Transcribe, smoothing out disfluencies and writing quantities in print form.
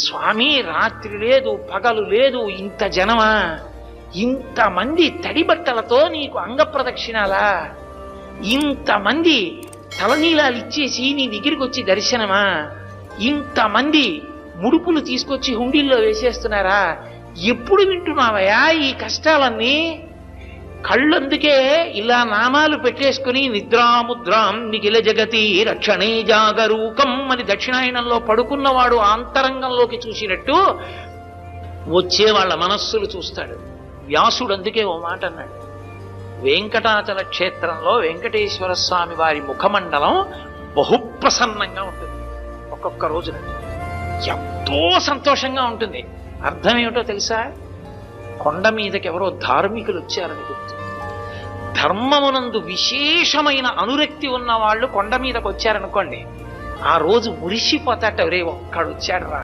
స్వామి రాత్రి లేదు పగలు లేదు, ఇంత జనమా, ఇంతమంది తడి బట్టలతో నీకు అంగ ప్రదక్షిణాలా, ఇంతమంది తలనీలాలు ఇచ్చేసి నీ దగ్గరికి వచ్చి దర్శనమా, ఇంతమంది ముడుపులు తీసుకొచ్చి హుండీల్లో వేసేస్తున్నారా, ఎప్పుడు వింటున్నావయా ఈ కష్టాలన్నీ? కళ్ళందుకే ఇలా నామాలు పెట్టేసుకుని నిద్రాముద్రాం నిఖిల జగతి రక్షణే జాగరూకం అని దక్షిణాయనంలో పడుకున్నవాడు ఆంతరంగంలోకి చూసినట్టు వచ్చే వాళ్ళ మనస్సులు చూస్తాడు. వ్యాసుడు అందుకే ఓ మాట అన్నాడు, వెంకటాచల క్షేత్రంలో వెంకటేశ్వర స్వామి వారి ముఖమండలం బహుప్రసన్నంగా ఉంటుంది. ఒక్కొక్క రోజున ఎంతో సంతోషంగా ఉంటుంది. అర్థం ఏమిటో తెలుసా? కొండ మీదకి ఎవరో ధార్మికులు వచ్చారని గుర్తు. ధర్మమునందు విశేషమైన అనురక్తి ఉన్న వాళ్ళు కొండ మీదకి వచ్చారనుకోండి, ఆ రోజు మురిసిపోతాట, రే ఒక్కడు వచ్చాడు రా